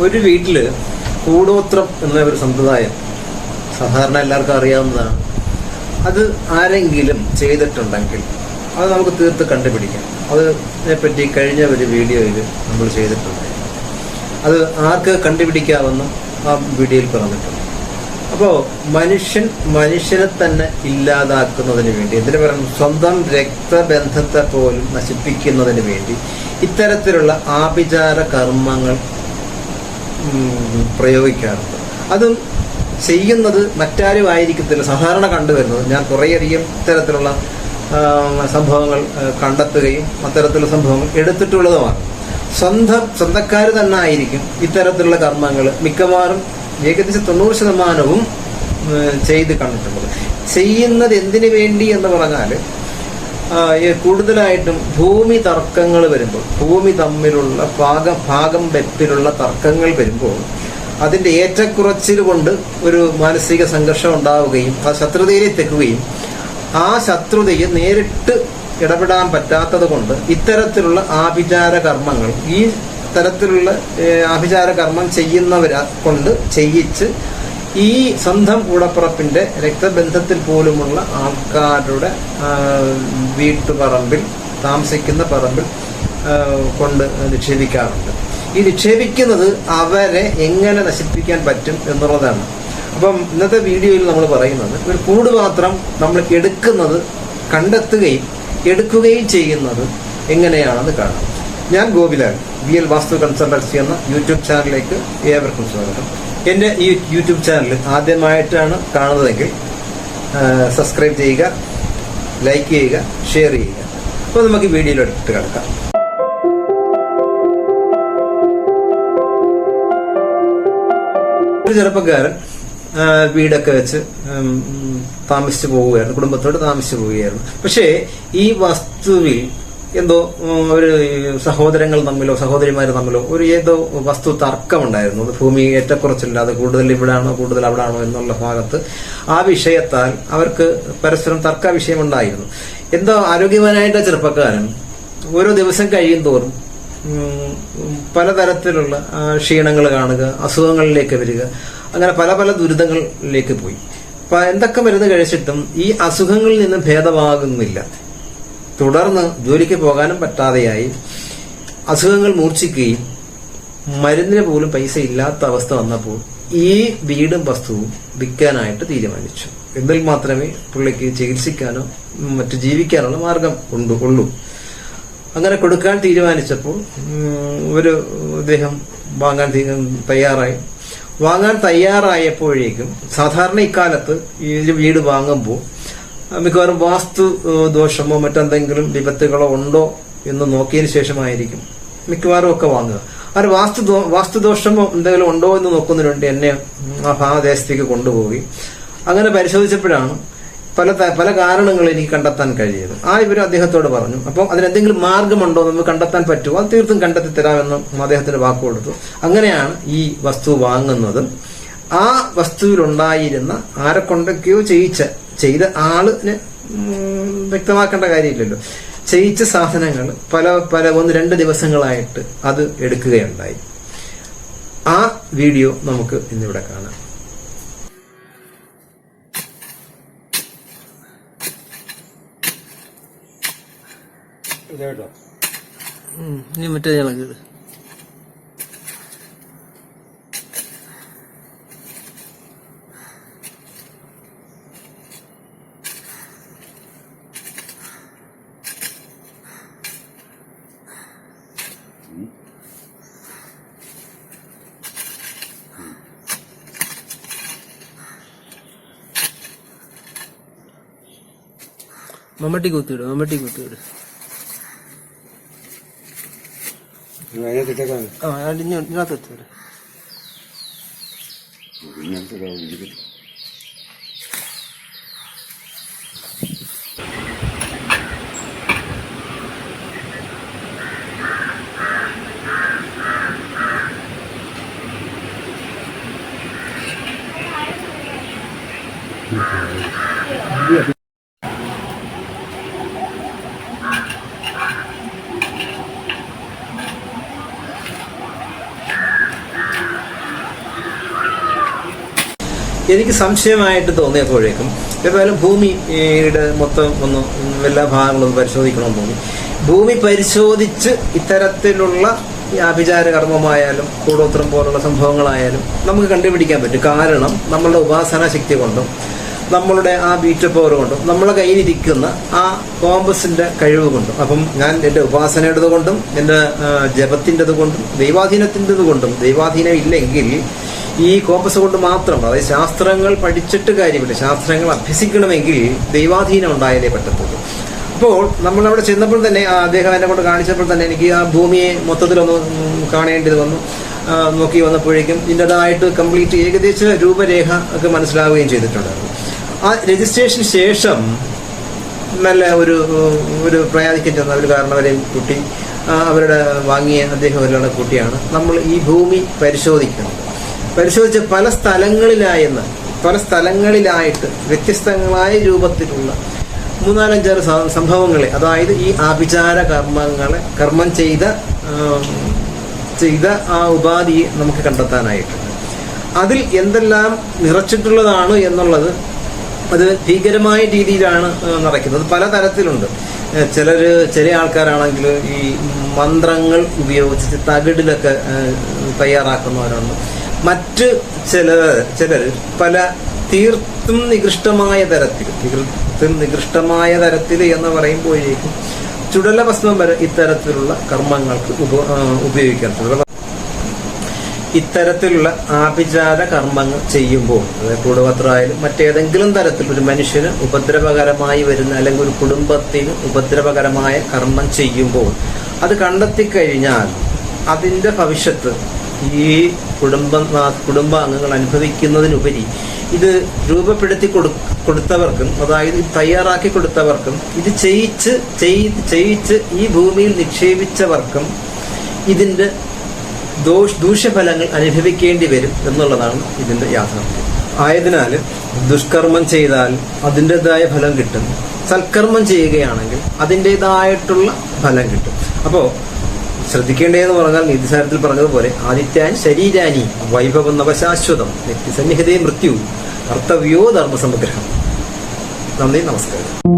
ഒരു വീട്ടിൽ കൂടോത്രം എന്ന ഒരു സമ്പ്രദായം സാധാരണ എല്ലാവർക്കും അറിയാവുന്നതാണ്. അത് ആരെങ്കിലും ചെയ്തിട്ടുണ്ടെങ്കിൽ അത് നമുക്ക് തീർത്ത് കണ്ടുപിടിക്കാം. അതിനെപ്പറ്റി കഴിഞ്ഞ ഒരു വീഡിയോയിൽ നമ്മൾ ചെയ്തിട്ടുണ്ട്. അത് ആർക്ക് കണ്ടുപിടിക്കാമെന്നും ആ വീഡിയോയിൽ പറഞ്ഞിട്ടുണ്ട്. അപ്പോൾ മനുഷ്യനെ തന്നെ ഇല്ലാതാക്കുന്നതിന് വേണ്ടി, എന്തിനു പറയുന്നു, സ്വന്തം രക്തബന്ധത്തെ പോലും നശിപ്പിക്കുന്നതിന് വേണ്ടി ഇത്തരത്തിലുള്ള ആഭിചാര കർമ്മങ്ങൾ പ്രയോഗിക്കാറുണ്ട്. അതും ചെയ്യുന്നത് മറ്റാരും ആയിരിക്കത്തില്ല. സാധാരണ കണ്ടുവരുന്നത്, ഞാൻ കുറേയധികം ഇത്തരത്തിലുള്ള സംഭവങ്ങൾ കണ്ടെത്തുകയും അത്തരത്തിലുള്ള സംഭവങ്ങൾ എടുത്തിട്ടുള്ളതുമാണ്. സ്വന്തക്കാർ തന്നെ ആയിരിക്കും ഇത്തരത്തിലുള്ള കർമ്മങ്ങൾ മിക്കവാറും ഏകദേശം 90% ചെയ്ത് കണ്ടിട്ടുള്ളത്. ചെയ്യുന്നത് എന്തിനു വേണ്ടി എന്ന് പറഞ്ഞാൽ, കൂടുതലായിട്ടും ഭൂമി തർക്കങ്ങൾ വരുമ്പോൾ, ഭൂമി തമ്മിലുള്ള ഭാഗം വെപ്പിലുള്ള തർക്കങ്ങൾ വരുമ്പോൾ അതിൻ്റെ ഏറ്റക്കുറച്ചിൽ കൊണ്ട് ഒരു മാനസിക സംഘർഷം ഉണ്ടാവുകയും ആ ശത്രുതയിലേക്ക് തെക്കുകയും ആ ശത്രുതയെ നേരിട്ട് ഇടപെടാൻ പറ്റാത്തത് കൊണ്ട് ഇത്തരത്തിലുള്ള ആഭിചാര കർമ്മങ്ങൾ, ഈ തരത്തിലുള്ള ആഭിചാര കർമ്മം ചെയ്യുന്നവരെ കൊണ്ട് ചെയ്യിച്ച് ഈ സ്വന്തം കൂടപ്പുറപ്പിന്റെ രക്തബന്ധത്തിൽ പോലുമുള്ള ആൾക്കാരുടെ വീട്ടുപറമ്പിൽ, താമസിക്കുന്ന പറമ്പിൽ കൊണ്ട് നിക്ഷേപിക്കാറുണ്ട്. ഈ നിക്ഷേപിക്കുന്നത് അവരെ എങ്ങനെ നശിപ്പിക്കാൻ പറ്റും എന്നുള്ളതാണ്. അപ്പം ഇന്നത്തെ വീഡിയോയിൽ നമ്മൾ പറയുന്നത്, ഒരു കൂടുപാത്രം നമ്മൾ കണ്ടെത്തുകയും എടുക്കുകയും ചെയ്യുന്നത് എങ്ങനെയാണെന്ന് കാണാം. ഞാൻ ഗോപിലാൽ, VL വാസ്തു കൺസൾട്ടൻസി എന്ന യൂട്യൂബ് ചാനലിലേക്ക് ഏവർക്കും സ്വാഗതം. എൻ്റെ ഈ യൂട്യൂബ് ചാനൽ ആദ്യമായിട്ടാണ് കാണുന്നതെങ്കിൽ സബ്സ്ക്രൈബ് ചെയ്യുക, ലൈക്ക് ചെയ്യുക, ഷെയർ ചെയ്യുക. അപ്പോൾ നമുക്ക് വീഡിയോയിലോട്ട് കിടക്കാം. ഒരു ചെറുപ്പക്കാരൻ വീടൊക്കെ വെച്ച് താമസിച്ചു പോവുകയായിരുന്നു, കുടുംബത്തോട് താമസിച്ചു പോവുകയായിരുന്നു. പക്ഷേ ഈ വസ്തുവിൽ എന്തോ ഒരു സഹോദരങ്ങൾ തമ്മിലോ സഹോദരിമാർ തമ്മിലോ ഒരു ഏതോ വസ്തു തർക്കമുണ്ടായിരുന്നു. അത് ഭൂമി ഏറ്റക്കുറച്ചില്ല, അത് കൂടുതൽ ഇവിടാണോ കൂടുതൽ അവിടാണോ എന്നുള്ള ഭാഗത്ത് ആ വിഷയത്താൽ അവർക്ക് പരസ്പരം തർക്ക വിഷയമുണ്ടായിരുന്നു. എന്തോ ആരോഗ്യവാനായിട്ട് ചെറുപ്പക്കാരൻ ഓരോ ദിവസം കഴിയും തോറും പലതരത്തിലുള്ള ക്ഷീണങ്ങൾ കാണുക, അസുഖങ്ങളിലേക്ക് വരിക, അങ്ങനെ പല ദുരിതങ്ങളിലേക്ക് പോയി. എന്തൊക്കെ മരുന്ന് കഴിച്ചിട്ടും ഈ അസുഖങ്ങളിൽ നിന്ന് ഭേദമാകുന്നില്ല. തുടർന്ന് ജോലിക്ക് പോകാനും പറ്റാതെയായി, അസുഖങ്ങൾ മൂർച്ഛിക്കുകയും മരുന്നിന് പോലും പൈസ ഇല്ലാത്ത അവസ്ഥ വന്നപ്പോൾ ഈ വീടും വസ്തുവും വിൽക്കാനായിട്ട് തീരുമാനിച്ചു. എന്നാൽ മാത്രമേ പുള്ളിക്ക് ചികിത്സിക്കാനോ മറ്റു ജീവിക്കാനുള്ള മാർഗം ഉള്ളൂ. അങ്ങനെ കൊടുക്കാൻ തീരുമാനിച്ചപ്പോൾ അദ്ദേഹം വാങ്ങാൻ തയ്യാറായപ്പോഴേക്കും, സാധാരണ ഇക്കാലത്ത് ഈ വീട് വാങ്ങുമ്പോൾ മിക്കവാറും വാസ്തു ദോഷമോ മറ്റെന്തെങ്കിലും വിപത്തുകളോ ഉണ്ടോ എന്ന് നോക്കിയതിന് ശേഷമായിരിക്കും മിക്കവാറും ഒക്കെ വാങ്ങുക. അവർ വാസ്തുദോഷമോ എന്തെങ്കിലും ഉണ്ടോ എന്ന് നോക്കുന്നതിന് വേണ്ടി എന്നെ ആ ദേശത്തേക്ക് കൊണ്ടുപോയി. അങ്ങനെ പരിശോധിച്ചപ്പോഴാണ് പല കാരണങ്ങൾ എനിക്ക് കണ്ടെത്താൻ കഴിയത്. ആ വിവരം അദ്ദേഹത്തോട് പറഞ്ഞു. അപ്പം അതിനെന്തെങ്കിലും മാർഗമുണ്ടോ നമുക്ക് കണ്ടെത്താൻ പറ്റുമോ, അത് തീർത്തും കണ്ടെത്തി തരാമെന്ന് അദ്ദേഹത്തിന് വാക്ക് കൊടുത്തു. അങ്ങനെയാണ് ഈ വസ്തു വാങ്ങുന്നത്. ആ വസ്തുവിലുണ്ടായിരുന്ന ആരെക്കൊണ്ടൊക്കെയോ ചെയ്ത ആളിന് വ്യക്തമാക്കേണ്ട കാര്യമില്ലല്ലോ, ചെയ്യിച്ച സാധനങ്ങൾ പല 1-2 ദിവസങ്ങളായിട്ട് അത് എടുക്കുകയുണ്ടായി. ആ വീഡിയോ നമുക്ക് ഇന്നിവിടെ കാണാം. ഇനി മറ്റേ ഞങ്ങൾക്ക് മമ്മട്ടി കുത്തിവിട്. ഇതിനകത്ത് വെച്ചോട്. എനിക്ക് സംശയമായിട്ട് തോന്നിയപ്പോഴേക്കും ഏതായാലും ഭൂമിയുടെ മൊത്തം ഒന്ന് എല്ലാ ഭാഗങ്ങളും പരിശോധിക്കണമെന്ന് തോന്നി. ഭൂമി പരിശോധിച്ച് ഇത്തരത്തിലുള്ള ആഭിചാര കർമ്മമായാലും കൂടോത്രം പോലുള്ള സംഭവങ്ങളായാലും നമുക്ക് കണ്ടുപിടിക്കാൻ പറ്റും. കാരണം നമ്മളുടെ ഉപാസനാ ശക്തി കൊണ്ടും നമ്മളുടെ ആ ബീറ്റ് പവർ കൊണ്ടും നമ്മളെ കയ്യിലിരിക്കുന്ന ആ കോമ്പസിന്റെ കഴിവ് കൊണ്ടും, അപ്പം ഞാൻ എൻ്റെ ഉപാസനയുടേത് കൊണ്ടും എൻ്റെ ജപത്തിൻ്റെത് കൊണ്ടും ദൈവാധീനത്തിൻ്റെത് കൊണ്ടും, ദൈവാധീനം ഇല്ലെങ്കിൽ ഈ കോമ്പസ് കൊണ്ട് മാത്രം, അതായത് ശാസ്ത്രങ്ങൾ പഠിച്ചിട്ട് കാര്യമില്ല, ശാസ്ത്രങ്ങൾ അഭ്യസിക്കണമെങ്കിൽ ദൈവാധീനം ഉണ്ടായാലേ പറ്റത്തുള്ളൂ. അപ്പോൾ നമ്മളവിടെ ചെന്നപ്പോൾ തന്നെ അദ്ദേഹം എന്നെ കൊണ്ട് കാണിച്ചപ്പോൾ തന്നെ എനിക്ക് ആ ഭൂമിയെ മൊത്തത്തിലൊന്ന് കാണേണ്ടത് വന്നു. നോക്കി വന്നപ്പോഴേക്കും ഇതിൻ്റെതായിട്ട് കംപ്ലീറ്റ് ഏകദേശ രൂപരേഖ ഒക്കെ മനസ്സിലാവുകയും ചെയ്തിട്ടുണ്ടായിരുന്നു. ആ രജിസ്ട്രേഷന് ശേഷം നല്ല ഒരു പ്രയാദിക്കാൻ ചെന്ന ഒരു കാരണവരെയും കൂട്ടി അവരുടെ വാങ്ങിയ അദ്ദേഹം അവരുടെ കുട്ടിയാണ് നമ്മൾ ഈ ഭൂമി പരിശോധിച്ച പല സ്ഥലങ്ങളിലായിട്ട് വ്യത്യസ്തങ്ങളായ രൂപത്തിലുള്ള 3-4 സംഭവങ്ങളെ, അതായത് ഈ ആഭിചാര കർമ്മം ചെയ്ത ആ ഉപാധിയെ നമുക്ക് കണ്ടെത്താനായിട്ടുണ്ട്. അതിൽ എന്തെല്ലാം നിറച്ചിട്ടുള്ളതാണ് എന്നുള്ളത് അത് ഭീകരമായ രീതിയിലാണ് നടക്കുന്നത്. പല തരത്തിലുണ്ട്. ചില ആൾക്കാരാണെങ്കിൽ ഈ മന്ത്രങ്ങൾ ഉപയോഗിച്ച് തകിടിലൊക്കെ തയ്യാറാക്കുന്നവരുണ്ട്. മറ്റ് ചിലർ പല തീർത്തും നികൃഷ്ടമായ തരത്തിൽ എന്ന് പറയുമ്പോഴേക്കും ചുടല ഭസ്മം വരെ ഇത്തരത്തിലുള്ള കർമ്മങ്ങൾക്ക് ഉപയോഗിക്കാൻ. ഇത്തരത്തിലുള്ള ആഭിചാര കർമ്മങ്ങൾ ചെയ്യുമ്പോൾ, അതായത് കൂടോത്രമായാലും മറ്റേതെങ്കിലും തരത്തിൽ ഒരു മനുഷ്യന് ഉപദ്രവകരമായി വരുന്ന അല്ലെങ്കിൽ ഒരു കുടുംബത്തിന് ഉപദ്രവകരമായ കർമ്മം ചെയ്യുമ്പോൾ അത് കണ്ടെത്തിക്കഴിഞ്ഞാൽ അതിൻ്റെ ഭവിഷ്യത്ത് ഈ കുടുംബാംഗങ്ങൾ അനുഭവിക്കുന്നതിനുപരി ഇത് രൂപപ്പെടുത്തി കൊടുത്തവർക്കും, അതായത് തയ്യാറാക്കി കൊടുത്തവർക്കും, ഇത് ചെയ്യിച്ച് ഈ ഭൂമിയിൽ നിക്ഷേപിച്ചവർക്കും ഇതിന്റെ ദൂഷ്യഫലങ്ങൾ അനുഭവിക്കേണ്ടി വരും എന്നുള്ളതാണ് ഇതിന്റെ യാഥാർത്ഥ്യം. ആയതിനാൽ ദുഷ്കർമ്മം ചെയ്താൽ അതിൻ്റെതായ ഫലം കിട്ടും, സൽക്കർമ്മം ചെയ്യുകയാണെങ്കിൽ അതിൻ്റെതായിട്ടുള്ള ഫലം കിട്ടും. അപ്പോൾ ശ്രദ്ധിക്കേണ്ടതെന്ന് പറഞ്ഞാൽ നീതിസാരത്തിൽ പറഞ്ഞതുപോലെ ആദിത്യാൻ ശരീരാനി വൈഭവം നവശാശ്വതം നിത്യസന്നിഹിതേ മൃത്യു കർത്തവ്യോ ധർമ്മസമുഗ്രഹം. നന്ദി, നമസ്കാരം.